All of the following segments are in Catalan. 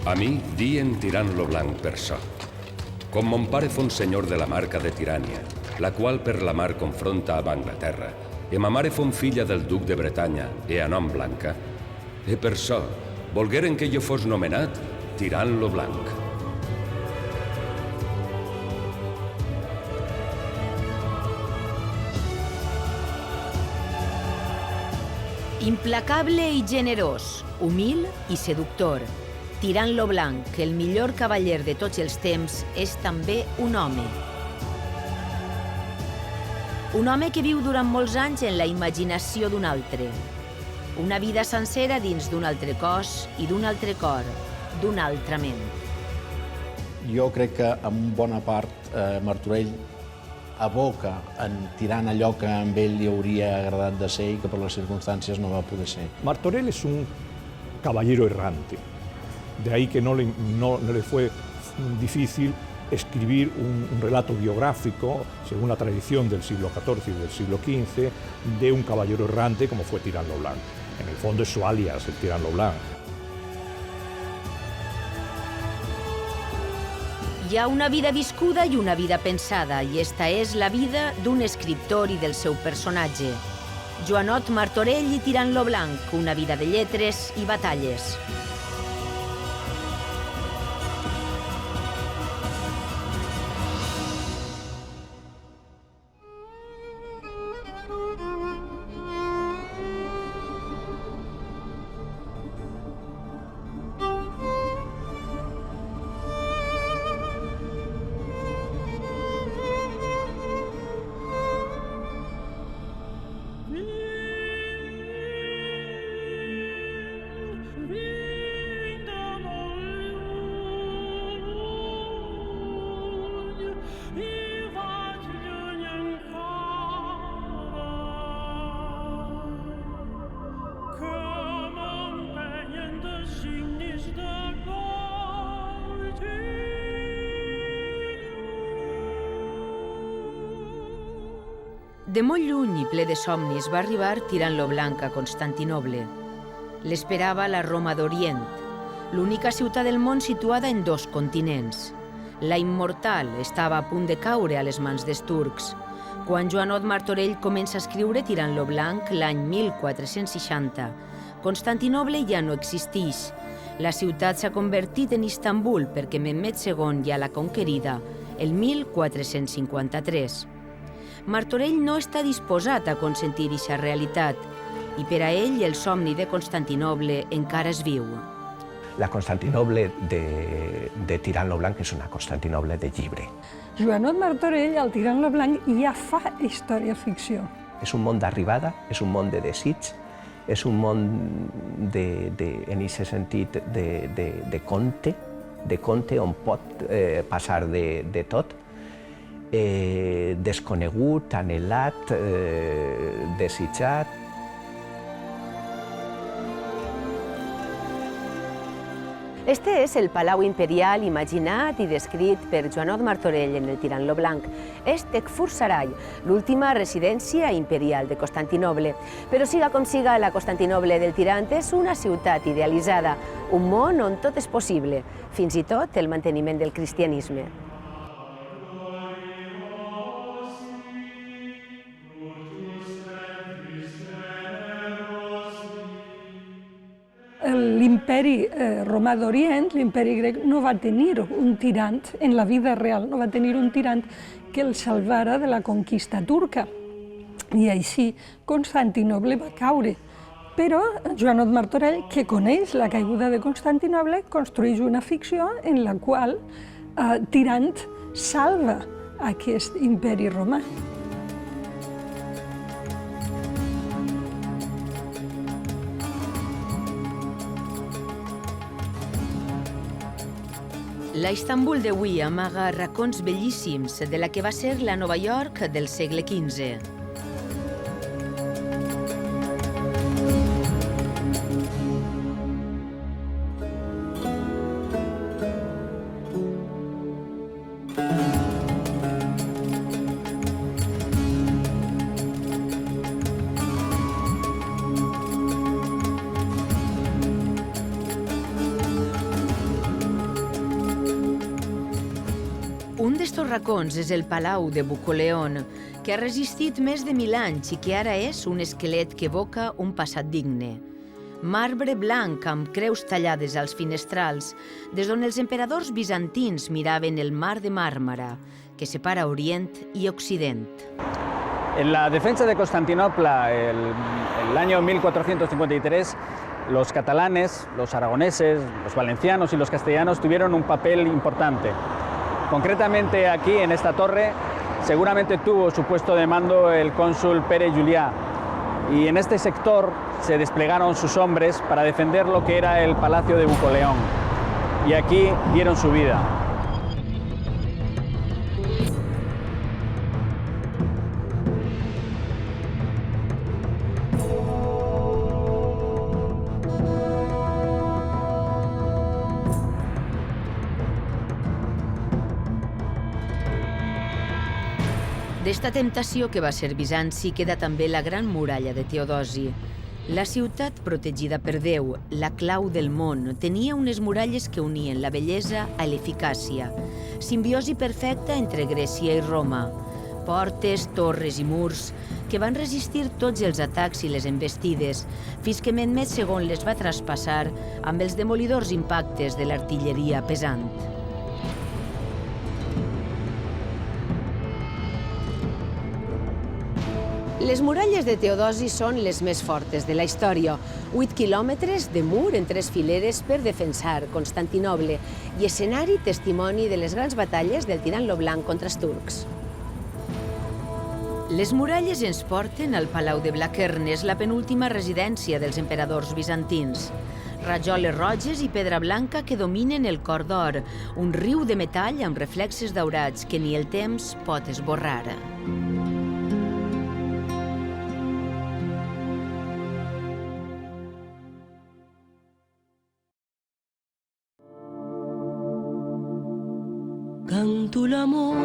A mi dien Tirant lo Blanc per so. Com mon pare fon senyor de la marca de Tirània, la qual per la mar confronta amb Anglaterra, e ma mare fon filla del duc de Bretanya e a nom Blanca, e per so volgueren que jo fos nomenat Tirant lo Blanc. Implacable i generós, humil i seductor, Tirant lo Blanc, el millor cavaller de tots els temps, és també un home. Un home que viu durant molts anys en la imaginació d'un altre. Una vida sencera dins d'un altre cos i d'un altre cor, d'una altra ment. Jo crec que en bona part Martorell aboca en tirant allò que a ell li hauria agradat de ser i que per les circunstàncies no va poder ser. Martorell es un caballero errante. De ahí que no le fue difícil escribir un relato biográfico, según la tradición del siglo XIV y del siglo XV, de un caballero errante como fue Tirant lo Blanc. En el fondo es su alias, el Tirant lo Blanc. Hi ha una vida viscuda i una vida pensada, i esta és la vida d'un escriptor i del seu personatge. Joanot Martorell i Tirant lo Blanc, una vida de lletres i batalles. De molt lluny i ple de somnis va arribar Tirant lo Blanc a Constantinoble. L'esperava la Roma d'Orient, l'única ciutat del món situada en dos continents. La immortal estava a punt de caure a les mans dels turcs. Quan Joanot Martorell comença a escriure Tirant lo Blanc l'any 1460, Constantinoble ja no existeix. La ciutat s'ha convertit en Istanbul perquè Mehmet II ja l'ha conquerida el 1453. Martorell no està disposat a consentir aquesta realitat i per a ell el somni de Constantinoble encara es viu. La Constantinoble de Tirant lo Blanc és una Constantinoble de llibre. Joanot Martorell, al Tirant lo Blanc, ja fa història-ficció. És un món d'arribada, és un món de desig, és un món, en aquest sentit, de conte on pot passar de tot, desconegut, anhelat, desitjat. Este és el Palau Imperial imaginat i descrit per Joanot Martorell en el Tirant lo Blanc. És Tekfur Saray, l'última residència imperial de Constantinoble. Però siga com siga, la Constantinoble del Tirant és una ciutat idealitzada, un món on tot és possible, fins i tot el manteniment del cristianisme. L'imperi romà d'Orient, l'imperi grec, no va tenir un tirant, en la vida real, no va tenir un tirant que el salvara de la conquista turca. I així Constantinoble va caure. Però Joanot Martorell, que coneix la caiguda de Constantinoble, construeix una ficció en la qual Tirant salva aquest imperi romà. La Istanbul d'avui amaga racons bellíssims de la que va ser la Nova York del segle XV. d'estos racons és el Palau de Bucoleón, que ha resistit més de 1000 anys i que ara és un esquelet que evoca un passat digne. Marbre blanc amb creus tallades als finestrals, des d'on els emperadors bizantins miraven el mar de Mármara, que separa Orient i Occident. En la defensa de Constantinopla, el año 1453, los catalanes, los aragoneses, los valencianos y los castellanos tuvieron un papel importante. Concretamente aquí, en esta torre, seguramente tuvo su puesto de mando el cónsul Pere Julià, y en este sector se desplegaron sus hombres para defender lo que era el Palacio de Bucoleón, y aquí dieron su vida. D'esta temptació que va ser Bizanci queda també la Gran Muralla de Teodosi. La ciutat protegida per Déu, la clau del món, tenia unes muralles que unien la bellesa a l'eficàcia, simbiosi perfecta entre Grècia i Roma. Portes, torres i murs que van resistir tots els atacs i les embestides, fins que Mehmed II les va traspassar amb els demolidors impactes de l'artilleria pesant. Les muralles de Teodosi són les més fortes de la història. 8 quilòmetres de mur en 3 fileres per defensar Constantinoble i escenari testimoni de les grans batalles del tirant lo blanc contra els turcs. Les muralles ens porten al Palau de Blaquernes, la penúltima residència dels emperadors bizantins. Rajoles roges i pedra blanca que dominen el cor d'or, un riu de metall amb reflexes daurats que ni el temps pot esborrar. Canto l'amor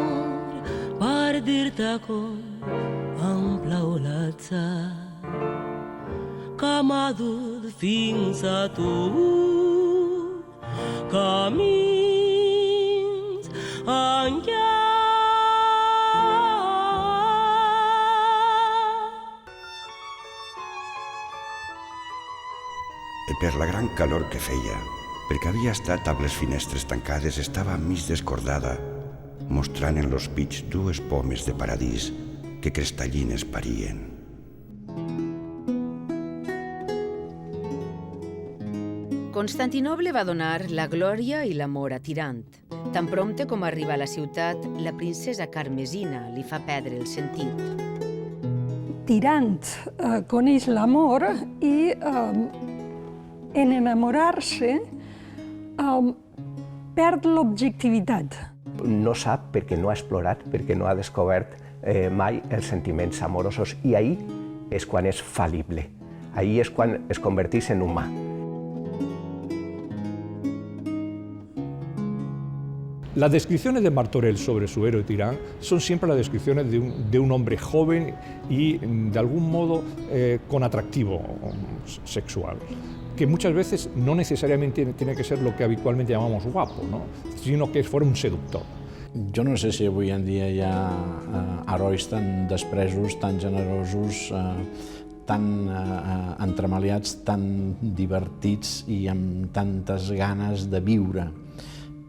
per dir-te com em plau l'atzar que m'ha dut fins a tu, camins enllà. Per la gran calor que feia, perquè havia estat amb les finestres tancades, estava mig descordada, mostrant en los pits 2 pomes de paradís que crestallines parien. Constantinoble va donar la glòria i l'amor a Tirant. Tan prompte com arriba a la ciutat, la princesa Carmesina li fa perdre el sentit. Tirant coneix l'amor i en enamorar-se perd l'objectivitat. No sap perquè no ha explorat, perquè no ha descobert mai els sentiments amorosos, i ahí és quan és fal·lible, ahí és quan es converteix en humà. Las descripciones de Martorell sobre su héroe Tirán son siempre las descripciones de un hombre joven y de algún modo con atractivo sexual, que muchas veces no necesariamente tiene que ser lo que habitualmente llamamos guapo, ¿no? Sino que fuera un seductor. Jo no sé si avui en dia hi ha herois tan despresos, tan generosos, tan entremaliats, tan divertits i amb tantes ganes de viure.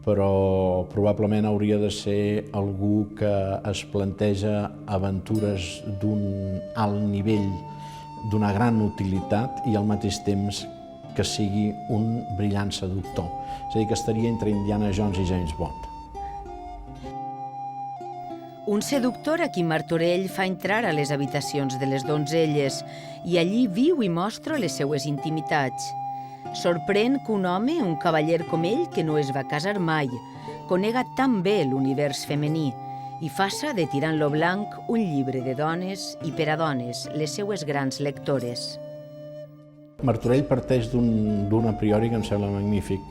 Però probablement hauria de ser algú que es planteja aventures d'un alt nivell, d'una gran utilitat i al mateix temps que sigui un brillant seductor. És a dir, que estaria entre Indiana Jones i James Bond. Un seductor a qui Martorell fa entrar a les habitacions de les donzelles i allí viu i mostra les seues intimitats. Sorprèn que un home, un cavaller com ell, que no es va casar mai, conega tan bé l'univers femení i faça de Tirant lo Blanc un llibre de dones i per a dones, les seues grans lectores. Martorell parteix d'un a priori que em sembla magnífic,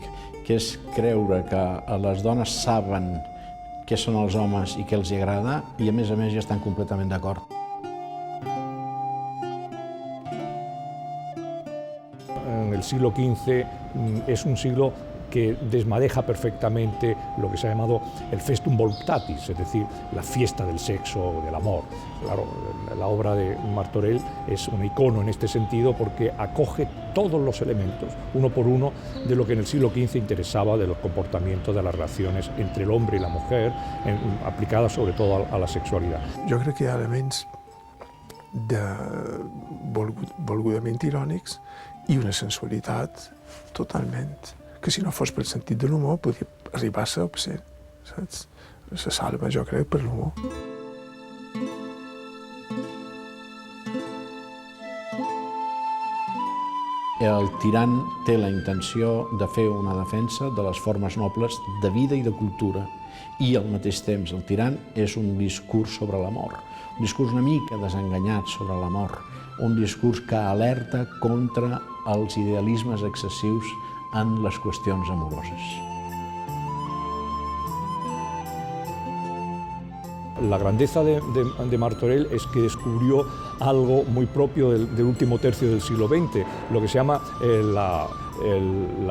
que és creure que les dones saben què són els homes i què els agrada i a més ja estan completament d'acord. El siglo XV es un siglo que desmadeja perfectamente lo que se ha llamado el festum voluptatis, es decir, la fiesta del sexo o del amor. Claro, la obra de Martorell es un icono en este sentido porque acoge todos los elementos, uno por uno, de lo que en el siglo XV interesaba de los comportamientos de las relaciones entre el hombre y la mujer, aplicadas sobre todo a la sexualidad. Jo crec que hi ha elements volgudament irònics i una sensualitat totalment, que si no fos pel sentit de l'humor podria arribar a ser obscè, saps? Se salva, jo crec, per l'humor. El tirant té la intenció de fer una defensa de les formes nobles de vida i de cultura i al mateix temps el tirant és un discurs sobre l'amor, un discurs una mica desenganyat sobre l'amor, un discurs que alerta contra els idealismes excessius en les qüestions amoroses. La grandeza de Martorell es que descubrió algo muy propio del último tercio del siglo XX, lo que se llama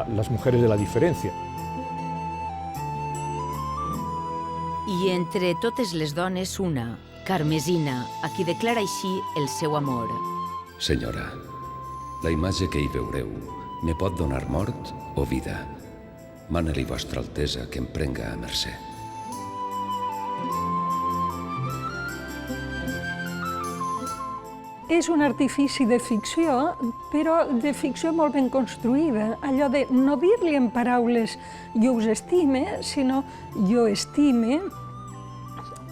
las mujeres de la diferencia. I entre totes les dones una, Carmesina, a qui declara així el seu amor. Senyora, la imatge que hi veureu me pot donar mort o vida. Mana-li vostra altesa que em prenga a mercè. És un artifici de ficció, però de ficció molt ben construïda. Allò de no dir-li en paraules jo us estime, sinó jo estime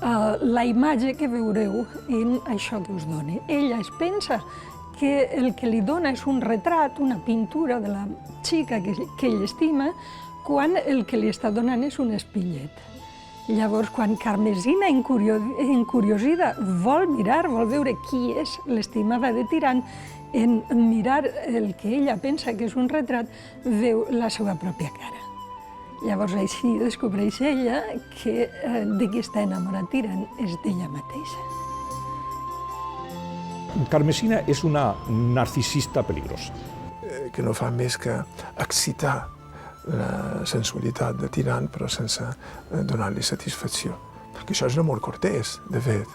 la imatge que veureu en això que us dona. Ella es pensa que el que li dona és un retrat, una pintura de la xica que ell estima, quan el que li està donant és un espillet. Llavors, quan Carmesina, encuriosida, vol mirar, vol veure qui és l'estimada de Tirant, en mirar el que ella pensa que és un retrat, veu la seva pròpia cara. Llavors, així descobreix ella que de qui està enamorat Tirant és d'ella mateixa. Carmesina és una narcisista peligrosa. Que no fa més que excitar la sensualitat de Tirant, però sense donar-li satisfacció. Perquè això és un amor cortès, de fet.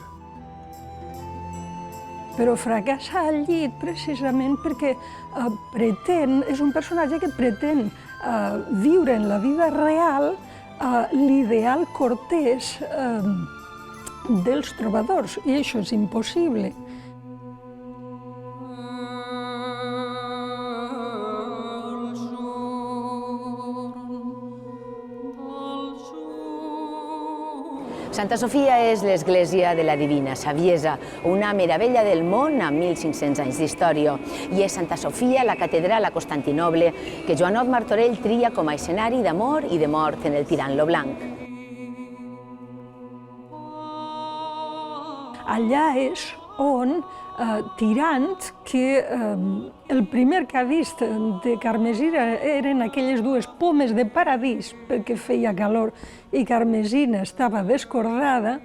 Però fracassa al llit precisament perquè és un personatge que pretén viure en la vida real l'ideal cortès dels trobadors, i això és impossible. Santa Sofia és l'església de la Divina Saviesa, una meravella del món amb 1.500 anys d'història. I és Santa Sofia, la catedral a Constantinoble, que Joanot Martorell tria com a escenari d'amor i de mort en el tirant lo blanc. Allà és on Tirant, que el primer que ha vist de Carmesina eren aquelles dues pomes de paradís, perquè feia calor i Carmesina estava descordada,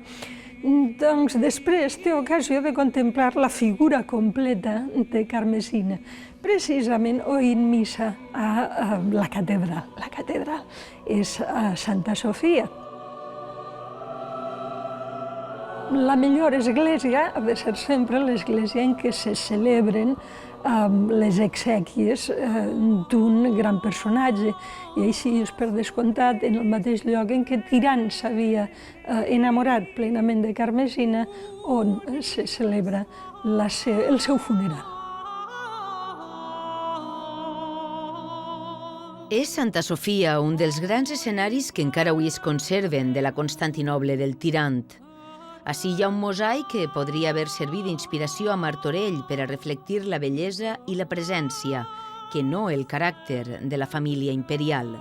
doncs després té ocasió de contemplar la figura completa de Carmesina, precisament oint missa a la catedral. La catedral és a Santa Sofia. La millor església ha de ser sempre l'església en què se celebren les exèquies d'un gran personatge. I així és per descomptat en el mateix lloc en què Tirant s'havia enamorat plenament de Carmesina, on se celebra el seu funeral. És Santa Sofia un dels grans escenaris que encara avui es conserven de la Constantinoble del Tirant. Ací hi ha un mosaic que podria haver servit d'inspiració a Martorell per a reflectir la bellesa i la presència, que no el carácter de la familia imperial.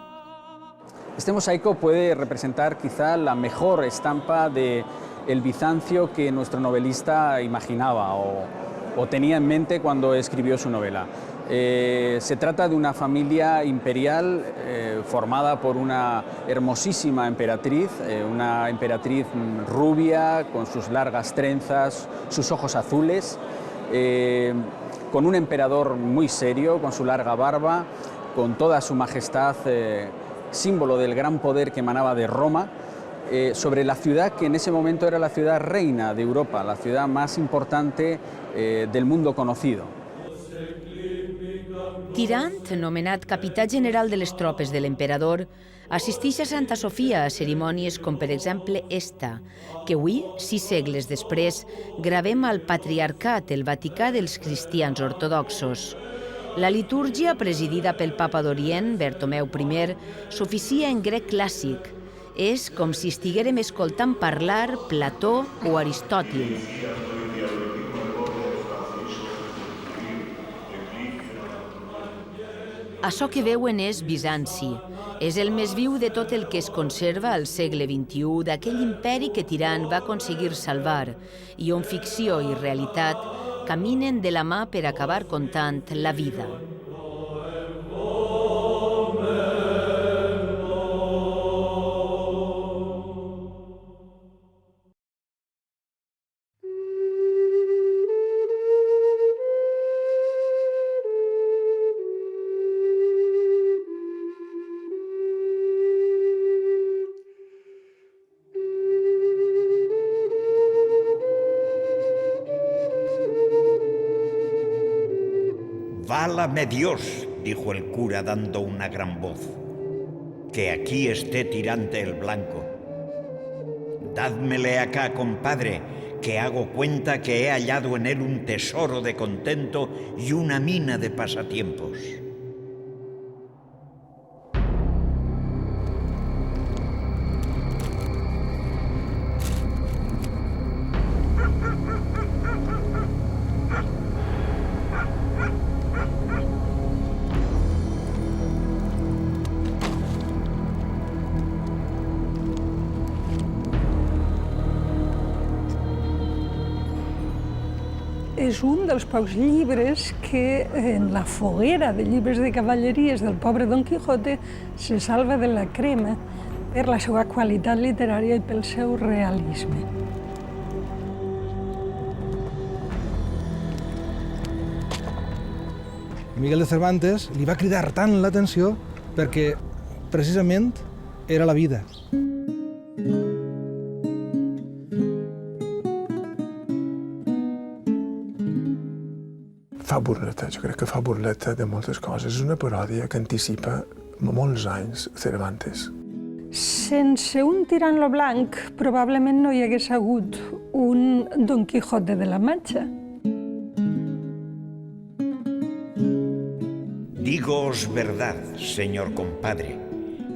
Este mosaico puede representar quizá la mejor estampa del Bizancio que nuestro novelista imaginaba o tenía en mente cuando escribió su novela. Se trata de una familia imperial formada por una hermosísima emperatriz, una emperatriz rubia con sus largas trenzas, sus ojos azules, con un emperador muy serio, con su larga barba, con toda su majestad símbolo del gran poder que emanaba de Roma, sobre la ciudad que en ese momento era la ciudad reina de Europa, la ciudad más importante del mundo conocido. Tirant, nomenat capità general de les tropes de l'emperador, assisteix a Santa Sofia a cerimònies com, per exemple, esta, que avui, 6 segles després, gravem al Patriarcat, el Vaticà dels cristians ortodoxos. La litúrgia, presidida pel papa d'Orient, Bartomeu I, s'oficia en grec clàssic. És com si estiguérem escoltant parlar Plató o Aristòtil. Açò que veuen és Bizanci. És el més viu de tot el que es conserva al segle XXI d'aquell imperi que Tirant va aconseguir salvar i on ficció i realitat caminen de la mà per acabar contant la vida. Válame Dios, dijo el cura dando una gran voz, que aquí esté Tirante el Blanco. Dádmele acá, compadre, que hago cuenta que he hallado en él un tesoro de contento y una mina de pasatiempos. És un dels pocs llibres que, en la foguera de llibres de cavalleries del pobre Don Quijote, se salva de la crema per la seva qualitat literària i pel seu realisme. Miguel de Cervantes li va cridar tant l'atenció perquè precisament era la vida. Fa burleta, jo crec que fa burleta de moltes coses. És una paròdia que anticipa molts anys Cervantes. Sense un Tirant lo Blanc, probablement no hi hagués hagut un Don Quijote de la Mancha. Dígoos verdad, señor compadre,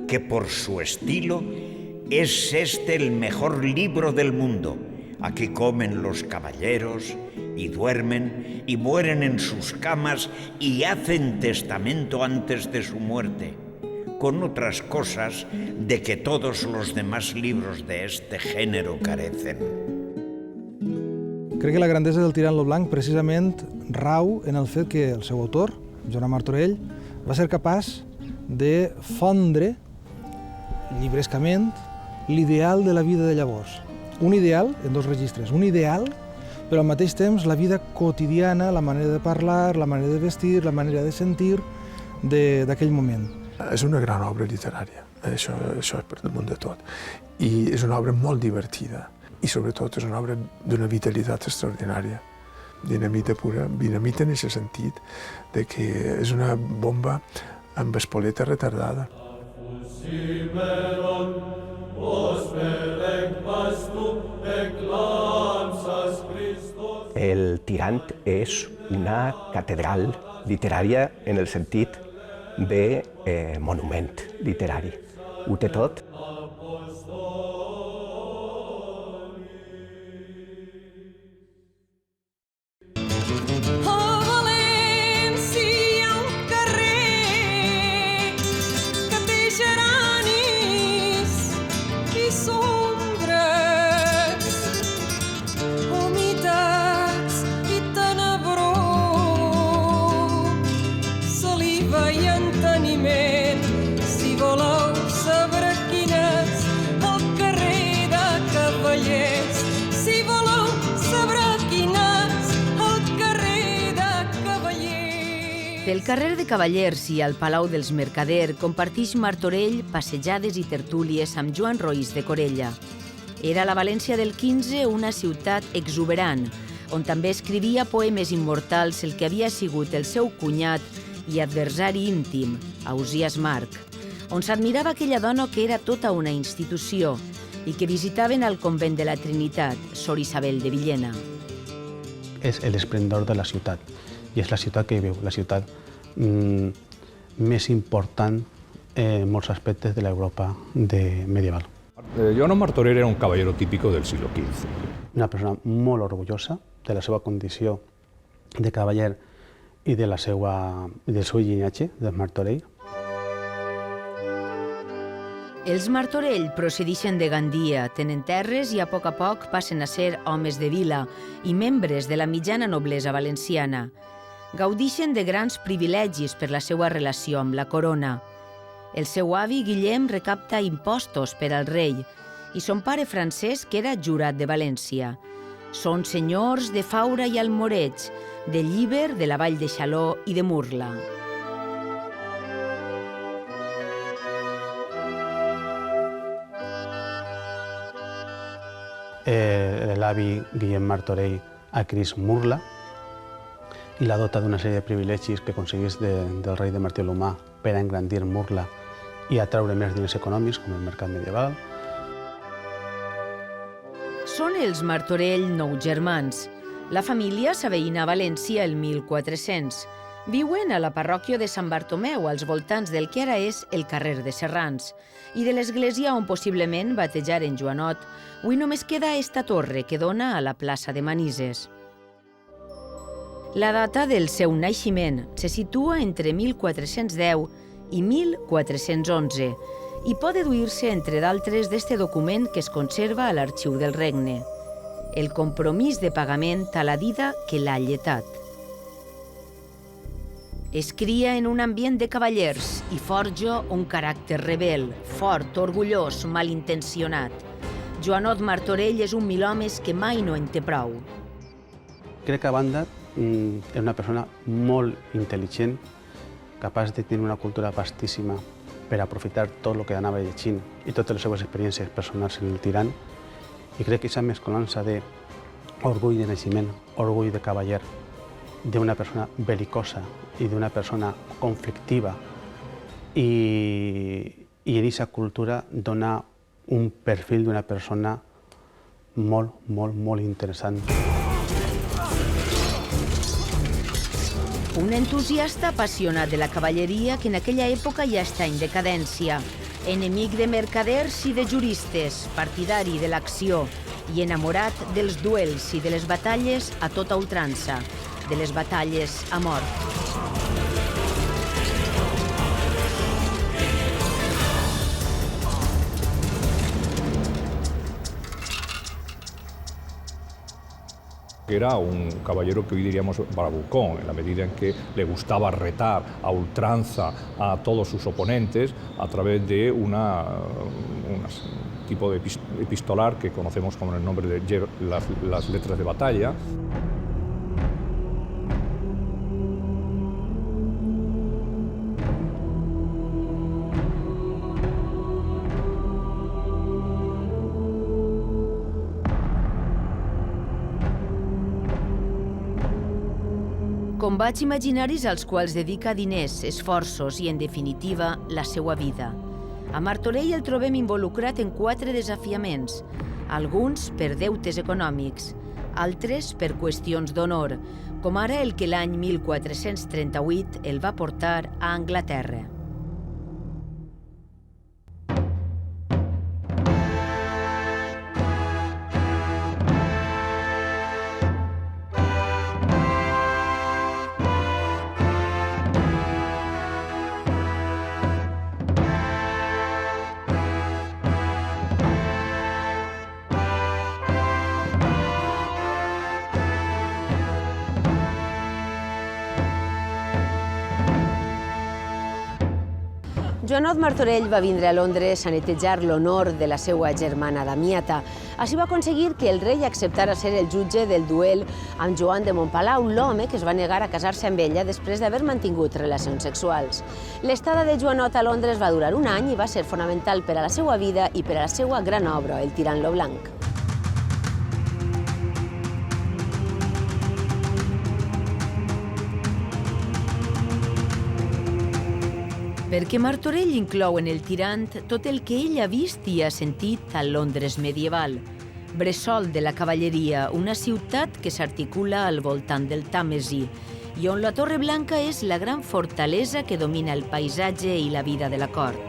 que por su estilo es este el mejor libro del mundo. Aquí comen los caballeros y duermen y mueren en sus camas y hacen testamento antes de su muerte, con otras cosas de que todos los demás libros de este género carecen. Crec que la grandesa del Tirant lo Blanc precisament rau en el fet que el seu autor, Joan Martorell, va ser capaç de fondre llibrescament l'ideal de la vida de llavors. Un ideal en dos registres, un ideal, però al mateix temps la vida quotidiana, la manera de parlar, la manera de vestir, la manera de sentir d'aquell moment. És una gran obra literària, això és per damunt de tot. I és una obra molt divertida i sobretot és una obra d'una vitalitat extraordinària. Dinamita pura, dinamita en aquest sentit de que és una bomba amb espoleta retardada. El Tirant és una catedral literària en el sentit de monument literari. Ho té tot. Pel carrer de Cavallers i al Palau dels Mercader comparteix Martorell passejades i tertúlies amb Joan Roís de Corella. Era la València del XV una ciutat exuberant, on també escrivia poemes immortals el que havia sigut el seu cunyat i adversari íntim, Ausiàs March, on s'admirava aquella dona que era tota una institució i que visitaven al convent de la Trinitat, Sor Isabel de Villena. És l'esplendor de la ciutat, i és la ciutat que hi viu, la ciutat més important en molts aspectes de l'Europa medieval. Joan Martorell era un caballero típico del siglo XV. Una persona molt orgullosa de la seva condició de cavaller i del seu llinatge, dels Martorell. Els Martorell procedeixen de Gandia, tenen terres i a poc passen a ser homes de vila i membres de la mitjana noblesa valenciana. Gaudixen de grans privilegis per la seva relació amb la corona. El seu avi, Guillem, recapta impostos per al rei i son pare Francesc era jurat de València. Són senyors de Faura i Almoreig, de Llíber, de la Vall de Xaló i de Murla. L'avi Guillem Martorell adquireix Murla i la dota d'una sèrie de privilegis que aconsegueix del rei de Martí l'Humà per a engrandir Murla i atraure més diners econòmics, com el mercat medieval. Són els Martorell 9 germans. La família s'aveïna a València el 1400. Viuen a la parròquia de Sant Bartomeu, als voltants del que ara és el carrer de Serrans, i de l'església on possiblement batejaren Joanot. Avui només queda esta torre que dona a la plaça de Manises. La data del seu naixement se situa entre 1410 i 1411 i pot deduir-se, entre d'altres, d'este document que es conserva a l'Arxiu del Regne, el compromís de pagament a la dida que l'ha lletat. Es cria en un ambient de cavallers i forja un caràcter rebel, fort, orgullós, malintencionat. Joanot Martorell és un milhomes que mai no en té prou. Crec que, a banda, és una persona molt intel·ligent, capaç de tenir una cultura vastíssima per aprofitar tot el que anava llegint i totes les seves experiències personals en el tirant. I crec que aquesta mescolança d'orgull de naixement, orgull de cavaller, d'una persona bel·licosa i d'una persona conflictiva i en aquesta cultura dona un perfil d'una persona molt, molt, molt interessant. Un entusiasta apassionat de la cavalleria que en aquella època ja està en decadència, enemic de mercaders i de juristes, partidari de l'acció i enamorat dels duels i de les batalles a tota ultrança, de les batalles a mort. Era un caballero que hoy diríamos bravucón, en la medida en que le gustaba retar a ultranza a todos sus oponentes a través de un tipo de epistolar que conocemos como el nombre de las letras de batalla. Combats imaginaris als quals dedica diners, esforços i, en definitiva, la seva vida. A Martorell el trobem involucrat en 4 desafiaments, alguns per deutes econòmics, altres per qüestions d'honor, com ara el que l'any 1438 el va portar a Anglaterra. Joanot Martorell va vindre a Londres a netejar l'honor de la seva germana Damiata. Així va aconseguir que el rei acceptara ser el jutge del duel amb Joan de Montpalau, l'home que es va negar a casar-se amb ella després d'haver mantingut relacions sexuals. L'estada de Joanot a Londres va durar un any i va ser fonamental per a la seva vida i per a la seva gran obra, El tirant lo blanc. Perquè Martorell inclou en El tirant tot el que ell ha vist i ha sentit a Londres medieval. Bressol de la cavalleria, una ciutat que s'articula al voltant del Tàmesi i on la Torre Blanca és la gran fortalesa que domina el paisatge i la vida de la cort.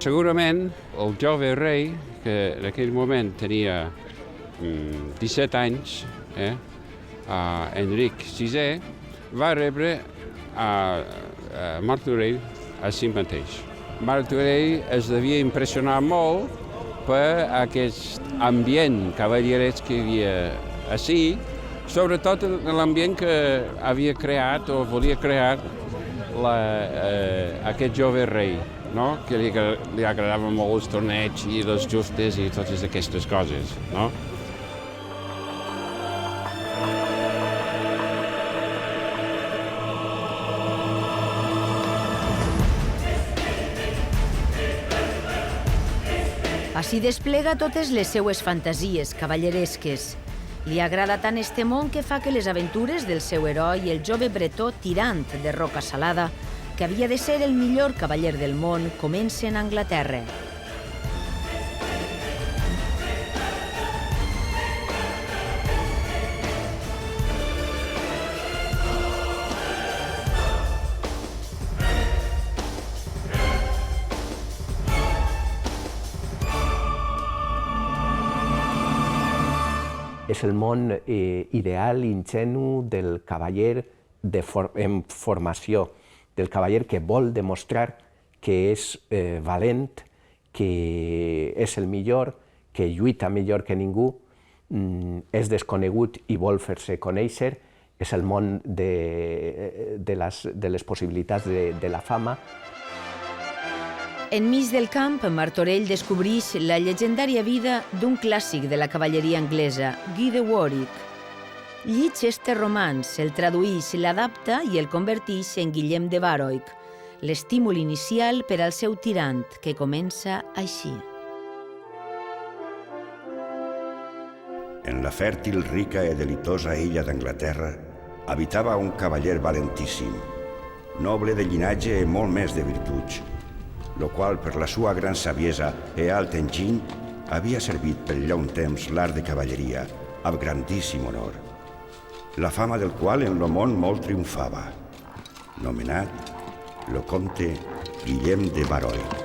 Segurament el jove rei, que en aquell moment tenia 17 anys, Enric VI, va rebre a Martorell a si mateix. Martorell es devia impressionar molt per aquest ambient cavalleresc que hi havia ací, sobretot l'ambient que havia creat o volia crear aquest jove rei, no? Que li agradaven molt els torneigs i les justes i totes aquestes coses, no? Així desplega totes les seues fantasies cavalleresques. Li agrada tant este món que fa que les aventures del seu heroi, el jove bretó Tirant de Roca Salada, que havia de ser el millor cavaller del món, comencen a Anglaterra. És el món ideal, ingenu del cavaller en formació, del cavaller que vol demostrar que és valent, que és el millor, que lluita millor que ningú, és desconegut i vol fer-se conèixer, és el món de les possibilitats de la fama. Enmig del camp, Martorell descobreix la llegendària vida d'un clàssic de la cavalleria anglesa, Guy de Warwick. Llig este romanç, el tradueix, l'adapta i el converteix en Guillem de Warwick, l'estímul inicial per al seu tirant, que comença així. En la fèrtil, rica i delitosa illa d'Anglaterra habitava un cavaller valentíssim, noble de llinatge i molt més de virtuts, lo qual per la sua gran saviesa e alt enginy havia servit per llarg temps l'art de cavalleria amb grandíssim honor, la fama del qual en lo món molt triomfava, nomenat lo comte Guillem de Warwick.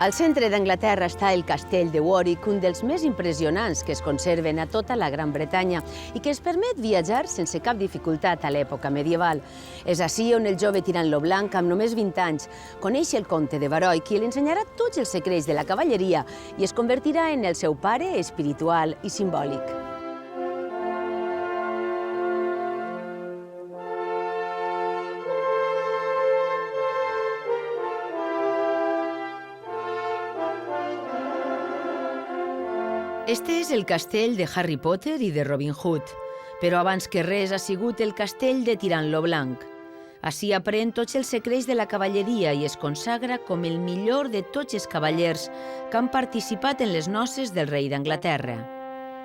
Al centre d'Anglaterra està el castell de Warwick, un dels més impressionants que es conserven a tota la Gran Bretanya i que es permet viatjar sense cap dificultat a l'època medieval. És ací on el jove tirant lo blanc, amb només 20 anys, coneix el comte de Warwick i li ensenyarà tots els secrets de la cavalleria i es convertirà en el seu pare espiritual i simbòlic. Este és el castell de Harry Potter i de Robin Hood, però abans que res ha sigut el castell de Tirant lo Blanc. Ací aprèn tots els secrets de la cavalleria i es consagra com el millor de tots els cavallers que han participat en les noces del rei d'Anglaterra.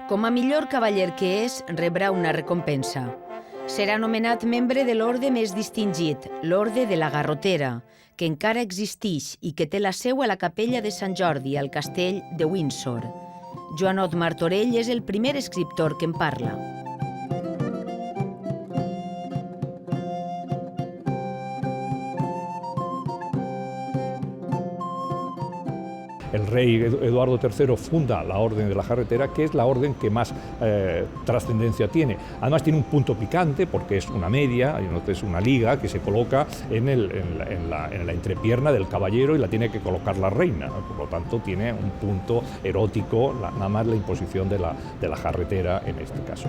Com a millor cavaller que és, rebrà una recompensa. Serà nomenat membre de l'orde més distingit, l'Orde de la Garrotera, que encara existeix i que té la seu a la capella de Sant Jordi, al castell de Windsor. Joanot Martorell és el primer escriptor que en parla. El rey Eduardo III funda la Orden de la Jarretera, que es la orden que más trascendencia tiene. Además tiene un punto picante porque es una media, es una liga que se coloca en la entrepierna del caballero y la tiene que colocar la reina. Por lo tanto tiene un punto erótico, nada más la imposición de la jarretera en este caso.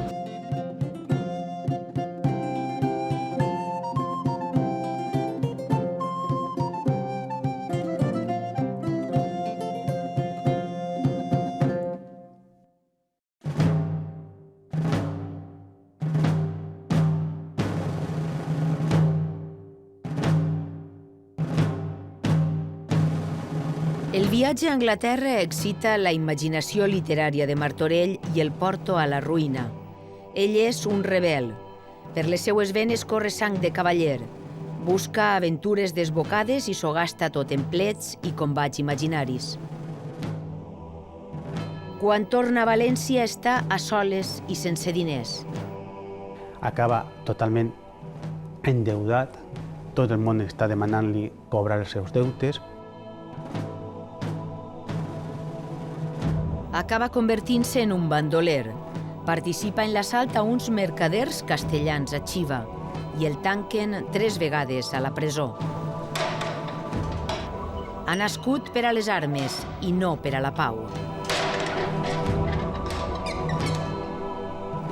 El viatge a Anglaterra excita la imaginació literària de Martorell i el porta a la ruïna. Ell és un rebel. Per les seues venes corre sang de cavaller. Busca aventures desbocades i s'ho gasta tot en plets i combats imaginaris. Quan torna a València està a soles i sense diners. Acaba totalment endeutat, tot el món està demanant-li cobrar els seus deutes. Acaba convertint-se en un bandoler. Participa en l'assalt a uns mercaders castellans a Xiva i el tanquen 3 vegades a la presó. Ha nascut per a les armes i no per a la pau.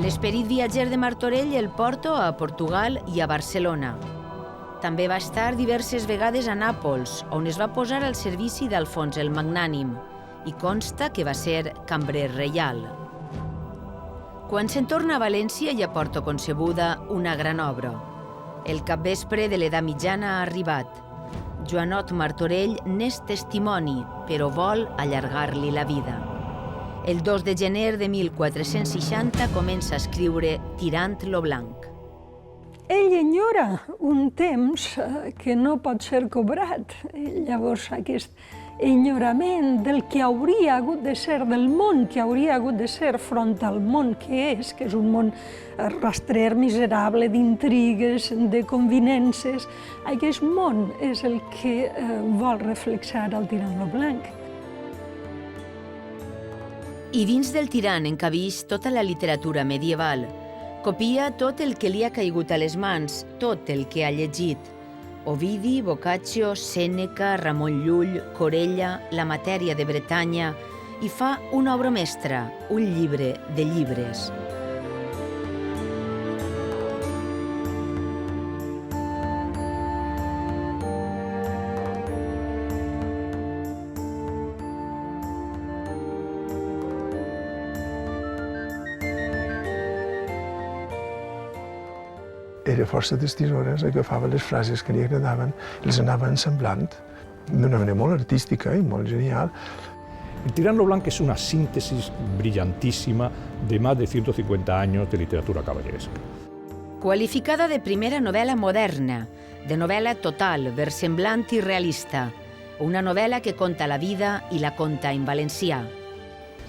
L'esperit viatger de Martorell el porta a Portugal i a Barcelona. També va estar diverses vegades a Nàpols, on es va posar al servici d'Alfons el Magnànim, i consta que va ser cambrer reial. Quan se'n torna a València ja porta concebuda una gran obra. El capvespre de l'edat mitjana ha arribat. Joanot Martorell n'és testimoni, però vol allargar-li la vida. El 2 de gener de 1460 comença a escriure Tirant lo Blanc. Ell enyora un temps que no pot ser cobrat. Llavors, aquest enyorament del que hauria hagut de ser, del món que hauria hagut de ser front al món que és un món rastrer, miserable, d'intrigues, de convinences, aquest món és el que vol reflexar el Tirant lo Blanc. I dins del tirant encabeix tota la literatura medieval. Copia tot el que li ha caigut a les mans, tot el que ha llegit. Ovidi, Boccaccio, Sèneca, Ramon Llull, Corella, la matèria de Bretanya, i fa una obra mestra, un llibre de llibres. Era força destisores, agafava les frases que li agradaven, les anava ensamblant d'una manera molt artística i molt genial. El Tirant lo Blanc es una síntesis brillantísima de más de 150 años de literatura caballeresca. Qualificada de primera novel·la moderna, de novel·la total, versemblant i realista, una novel·la que conta la vida i la conta en valencià.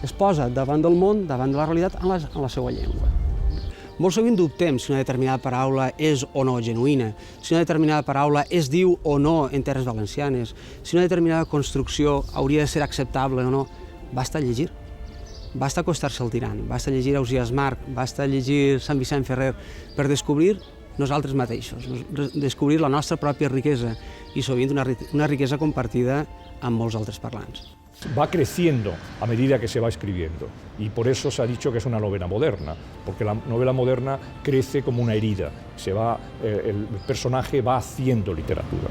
Es posa davant del món, davant de la realitat, en la seva llengua. Molt sovint dubtem si una determinada paraula és o no genuïna, si una determinada paraula es diu o no en terres valencianes, si una determinada construcció hauria de ser acceptable o no. Basta llegir. Basta acostar-se al tirant, basta llegir Ausiàs Marc, basta llegir Sant Vicent Ferrer per descobrir nosaltres mateixos, descobrir la nostra pròpia riquesa i sovint una riquesa compartida amb molts altres parlants. Va creciendo a medida que se va escribiendo y por eso se ha dicho que es una novela moderna, porque la novela moderna crece como una herida, el personaje va haciendo literatura.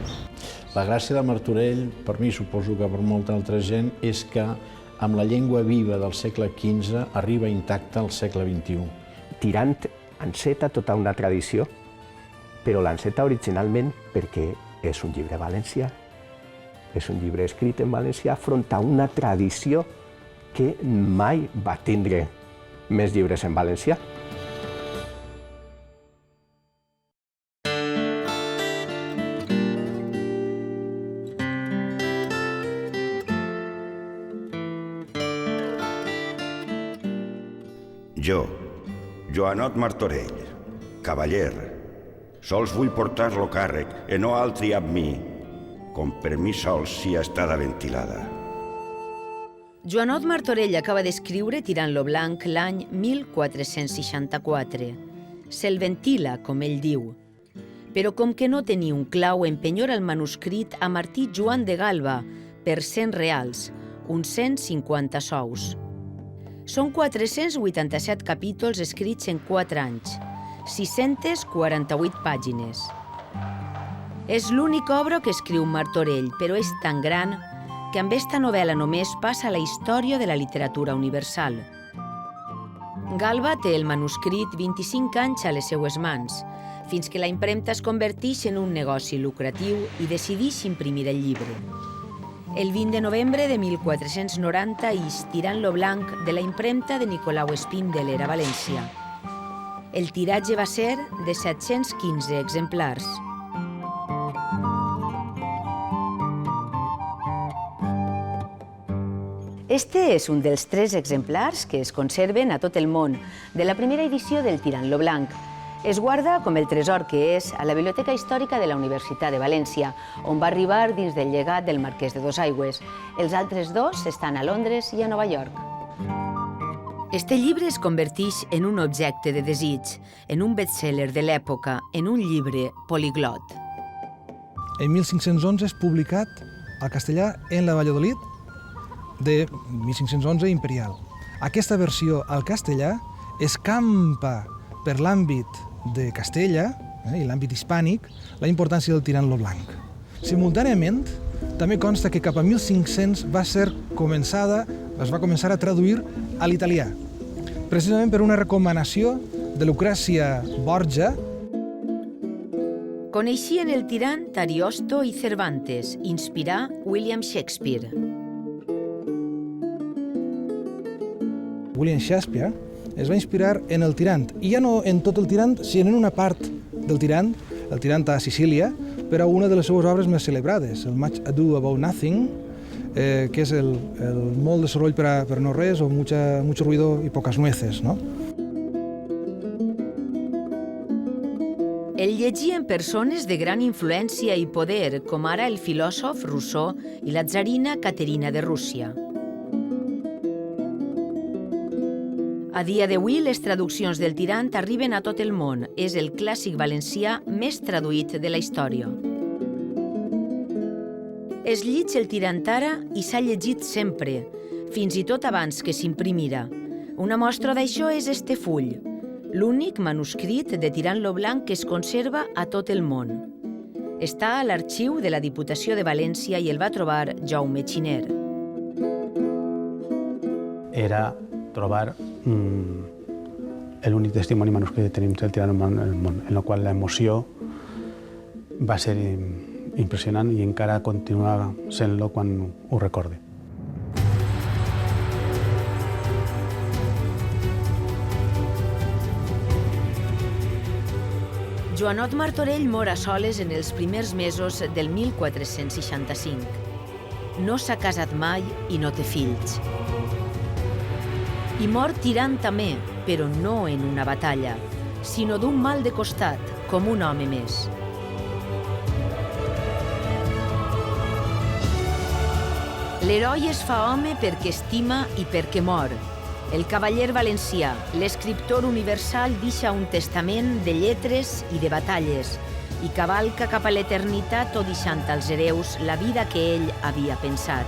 La gràcia de Martorell, per mi suposo que per molta altra gent, és que amb la llengua viva del segle XV arriba intacta al segle XXI. Tirant enceta tota una tradició, però l'enceta originalment perquè és un llibre valencià. És un llibre escrit en valencià front a una tradició que mai va tindre més llibres en valencià. Jo, Joanot Martorell, cavaller, sols vull portar lo càrrec e no altri amb mi, com per mi sols sia estada ventilada. Joanot Martorell acaba d'escriure Tirant lo Blanc l'any 1464. Se'l ventila, com ell diu. Però com que no tenia un clau, empenyora el manuscrit a Martí Joan de Galba per 100 reals, uns 150 sous. Són 487 capítols escrits en 4 anys, 648 pàgines. És l'única obra que escriu Martorell, però és tan gran que amb esta novel·la només passa a la història de la literatura universal. Galba té el manuscrit 25 anys a les seues mans, fins que la impremta es converteix en un negoci lucratiu i decideix imprimir el llibre. El 20 de novembre de 1490 ix Tirant lo Blanc de la impremta de Nicolau Espíndoler a València. El tiratge va ser de 715 exemplars. Este és un dels 3 exemplars que es conserven a tot el món de la primera edició del Tirant lo Blanc. Es guarda, com el tresor que és, a la Biblioteca Històrica de la Universitat de València, on va arribar dins del llegat del Marquès de Dosaigües. Els altres 2 estan a Londres i a Nova York. Este llibre es converteix en un objecte de desig, en un best-seller de l'època, en un llibre poliglot. En 1511 és publicat al castellà en la Valladolid de 1511 imperial. Aquesta versió al castellà escampa per l'àmbit de Castella i l'àmbit hispànic la importància del Tirant lo Blanc. Simultàniament, també consta que cap a 1500 es va començar a traduir a l'italià, precisament per una recomanació de Lucrècia Borgia. Coneixien el tirant Ariosto i Cervantes, inspirà William Shakespeare. William Shakespeare es va inspirar en el tirant, i ja no en tot el tirant, sinó en una part del tirant, el tirant a Sicília, per a una de les seues obres més celebrades, el Much Ado About Nothing, que és el molt de soroll per no res, o mucho ruido y pocas nueces, no? El llegien persones de gran influència i poder, com ara el filòsof Rousseau i la tsarina Caterina de Rússia. A dia d'avui, les traduccions del tirant arriben a tot el món. És el clàssic valencià més traduït de la història. Es llig el tirant ara i s'ha llegit sempre, fins i tot abans que s'imprimira. Una mostra d'això és este full, l'únic manuscrit de Tirant lo Blanc que es conserva a tot el món. Està a l'arxiu de la Diputació de València i el va trobar Jaume Xiner. Era trobar l'únic testimoni manuscrit que tenim del Tirant lo Blanc en el món, en el qual l'emoció va ser impressionant i encara continua sent-lo quan ho recorde. Joanot Martorell mor a soles en els primers mesos del 1465. No s'ha casat mai i no té fills. I mor tirant també, però no en una batalla, sinó d'un mal de costat, com un home més. L'heroi es fa home perquè estima i perquè mor. El cavaller valencià, l'escriptor universal, deixa un testament de lletres i de batalles i cavalca cap a l'eternitat o deixant als hereus la vida que ell havia pensat,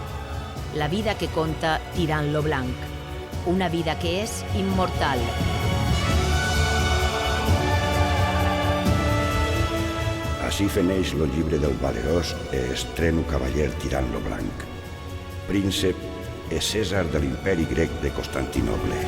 la vida que conta Tirant lo Blanc, una vida que és immortal. Així feneix lo llibre del valerós e estreno cavaller Tirant lo Blanc, príncep e Cèsar de l'imperi grec de Constantinoble.